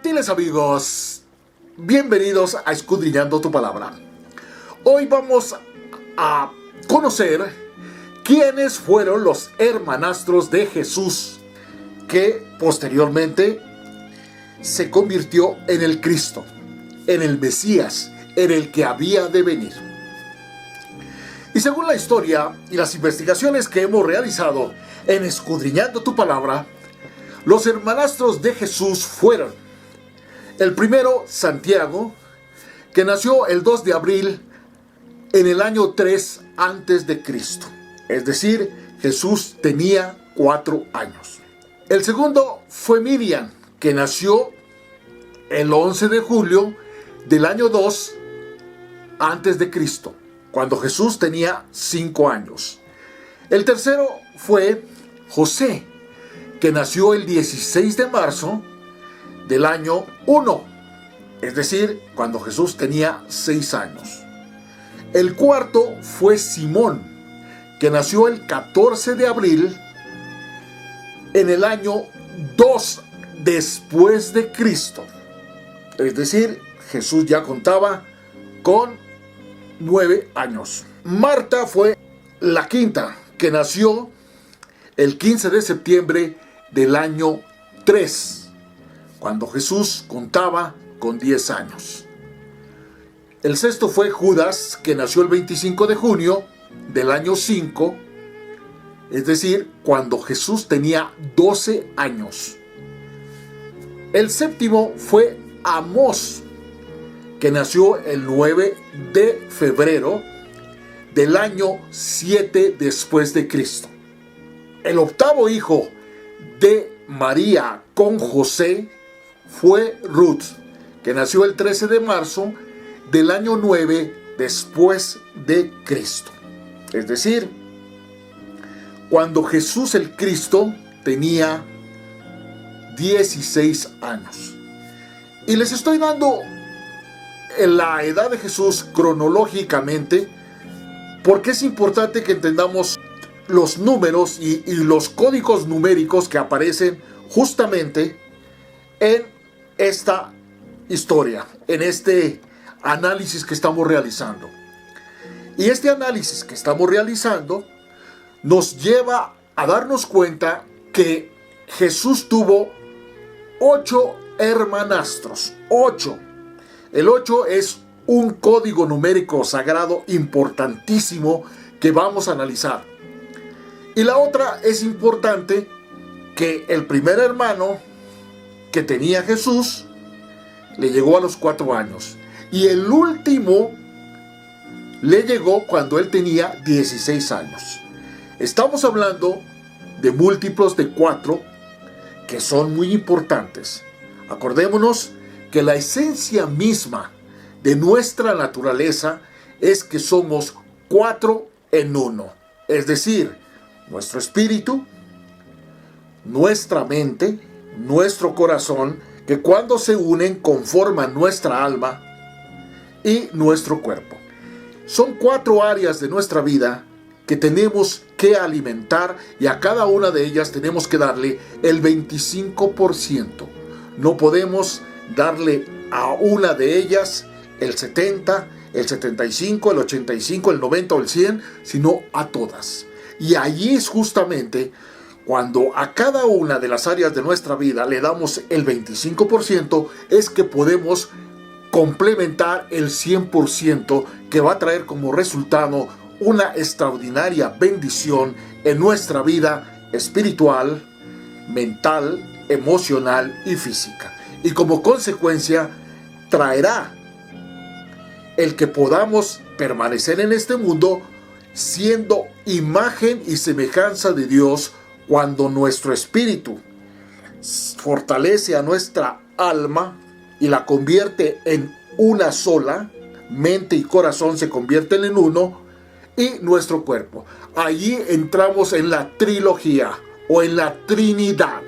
Diles amigos, bienvenidos a Escudriñando tu Palabra. Hoy vamos a conocer quiénes fueron los hermanastros de Jesús que posteriormente se convirtió en el Cristo, en el Mesías, en el que había de venir. Y según la historia y las investigaciones que hemos realizado en Escudriñando tu Palabra, los hermanastros de Jesús fueron: el primero, Santiago, que nació el 2 de abril en el año 3 antes de Cristo. Es decir, Jesús tenía 4 años. El segundo fue Miriam, que nació el 11 de julio del año 2 antes de Cristo, cuando Jesús tenía 5 años. El tercero fue José, que nació el 16 de marzo del año 1, es decir, cuando Jesús tenía 6 años. El cuarto fue Simón, que nació el 14 de abril en el año 2 después de Cristo. Es decir, Jesús ya contaba con 9 años. Marta fue la quinta, que nació el 15 de septiembre del año 3, cuando Jesús contaba con 10 años. El sexto fue Judas, que nació el 25 de junio del año 5, es decir, cuando Jesús tenía 12 años. El séptimo fue Amós, que nació el 9 de febrero del año 7 después de Cristo. El octavo hijo de María con José fue Ruth, que nació el 13 de marzo del año 9 después de Cristo. Es decir, cuando Jesús el Cristo tenía 16 años. Y les estoy dando la edad de Jesús cronológicamente porque es importante que entendamos los números y los códigos numéricos que aparecen justamente en esta historia, en este análisis que estamos realizando. Y este análisis que estamos realizando nos lleva a darnos cuenta que Jesús tuvo 8 hermanastros. 8. El 8 es un código numérico sagrado importantísimo que vamos a analizar. Y la otra es importante, que el primer hermano que tenía Jesús le llegó a los 4 años. Y el último le llegó cuando él tenía 16 años. Estamos hablando de múltiplos de 4 que son muy importantes. Acordémonos que la esencia misma de nuestra naturaleza es que somos 4 en 1. Es decir, nuestro espíritu, nuestra mente, nuestro corazón, que cuando se unen conforman nuestra alma y nuestro cuerpo. Son 4 áreas de nuestra vida que tenemos que alimentar y a cada una de ellas tenemos que darle el 25%. No podemos darle a una de ellas el 70, el 75, el 85, el 90 o el 100, sino a todas. Y allí es justamente cuando a cada una de las áreas de nuestra vida le damos el 25%, es que podemos complementar el 100% que va a traer como resultado una extraordinaria bendición en nuestra vida espiritual, mental, emocional y física. Y como consecuencia traerá el que podamos permanecer en este mundo siendo imagen y semejanza de Dios, cuando nuestro espíritu fortalece a nuestra alma y la convierte en una sola, mente y corazón se convierten en uno, y nuestro cuerpo. Allí entramos en la trilogía o en la Trinidad.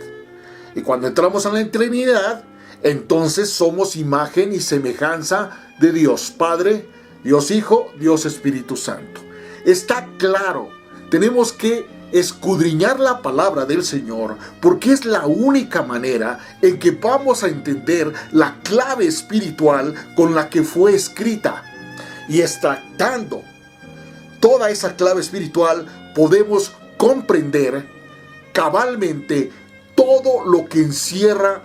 Y cuando entramos en la Trinidad, entonces somos imagen y semejanza de Dios Padre, Dios Hijo, Dios Espíritu Santo. Está claro, tenemos que escudriñar la palabra del Señor, porque es la única manera en que vamos a entender la clave espiritual con la que fue escrita. Y extractando toda esa clave espiritual, podemos comprender cabalmente todo lo que encierra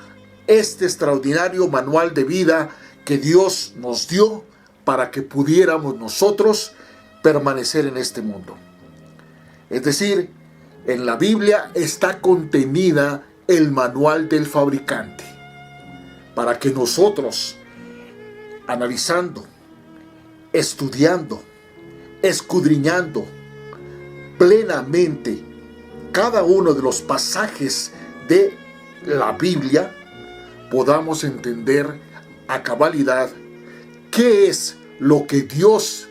este extraordinario manual de vida que Dios nos dio para que pudiéramos nosotros permanecer en este mundo. Es decir, en la Biblia está contenida el manual del fabricante, para que nosotros, analizando, estudiando, escudriñando plenamente cada uno de los pasajes de la Biblia, podamos entender a cabalidad qué es lo que Dios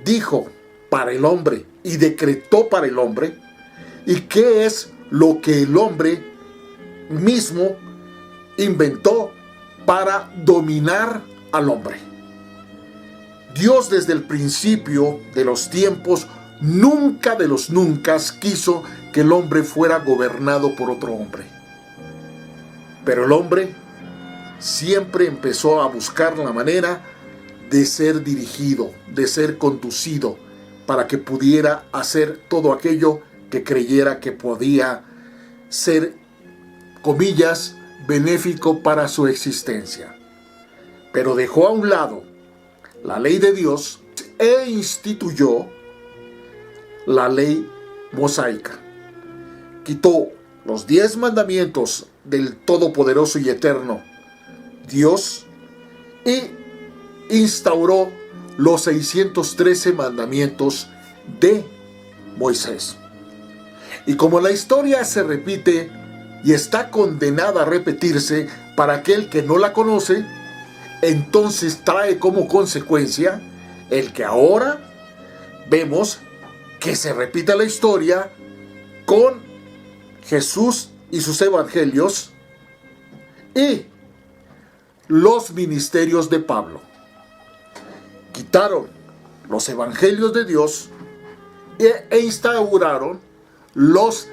dijo para el hombre y decretó para el hombre, y qué es lo que el hombre mismo inventó para dominar al hombre. Dios desde el principio de los tiempos, nunca de los nunca quiso que el hombre fuera gobernado por otro hombre. Pero el hombre siempre empezó a buscar la manera de ser dirigido, de ser conducido, para que pudiera hacer todo aquello que creyera que podía ser, comillas, benéfico para su existencia. Pero dejó a un lado la ley de Dios e instituyó la ley mosaica. Quitó los 10 mandamientos del todopoderoso y eterno Dios y instauró los 613 mandamientos de Moisés. Y como la historia se repite y está condenada a repetirse para aquel que no la conoce, entonces trae como consecuencia el que ahora vemos que se repite la historia con Jesús y sus evangelios y los ministerios de Pablo. Quitaron los evangelios de Dios e instauraron los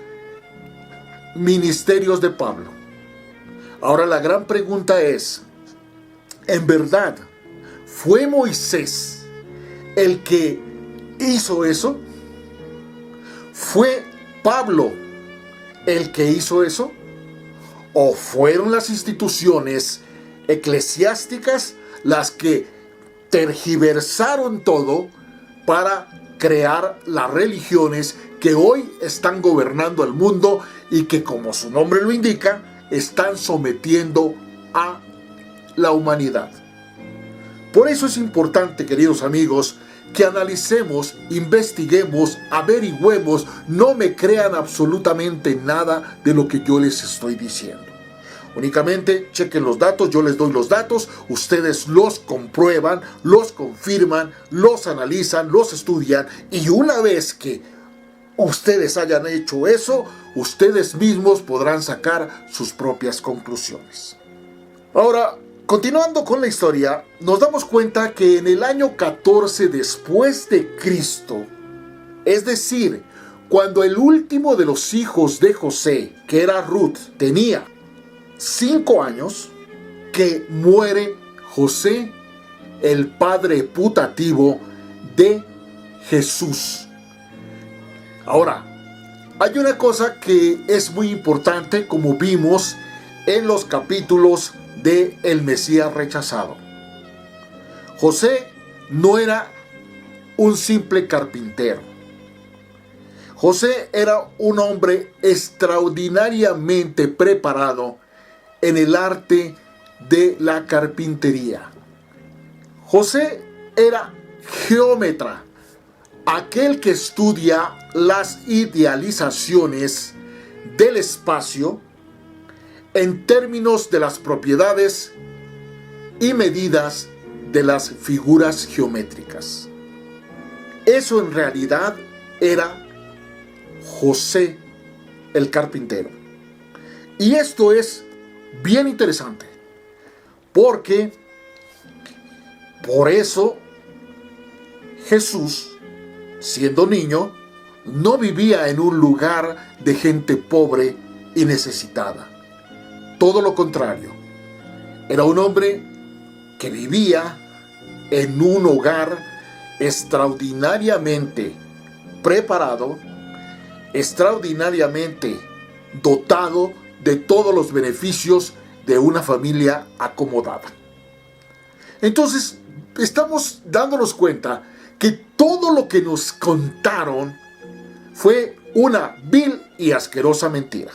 ministerios de Pablo. Ahora la gran pregunta es, ¿en verdad fue Moisés el que hizo eso? ¿Fue Pablo el que hizo eso? ¿O fueron las instituciones eclesiásticas las que tergiversaron todo para crear las religiones que hoy están gobernando el mundo y que, como su nombre lo indica, están sometiendo a la humanidad? Por eso es importante, queridos amigos, que analicemos, investiguemos, averigüemos, no me crean absolutamente nada de lo que yo les estoy diciendo. Únicamente chequen los datos, yo les doy los datos, ustedes los comprueban, los confirman, los analizan, los estudian, y una vez que ustedes hayan hecho eso, ustedes mismos podrán sacar sus propias conclusiones. Ahora, continuando con la historia, nos damos cuenta que en el año 14 después de Cristo, es decir, cuando el último de los hijos de José, que era Ruth, tenía 5 años, que muere José, el padre putativo de Jesús. Ahora, hay una cosa que es muy importante, como vimos en los capítulos de El Mesías rechazado. José no era un simple carpintero. José era un hombre extraordinariamente preparado en el arte de la carpintería. José era geómetra, aquel que estudia las idealizaciones del espacio en términos de las propiedades y medidas de las figuras geométricas. Eso en realidad era José el carpintero. Y esto es bien interesante. Porque por eso Jesús, siendo niño, no vivía en un lugar de gente pobre y necesitada. Todo lo contrario, era un hombre que vivía en un hogar extraordinariamente preparado, extraordinariamente dotado de todos los beneficios de una familia acomodada. Entonces, estamos dándonos cuenta que todo lo que nos contaron fue una vil y asquerosa mentira.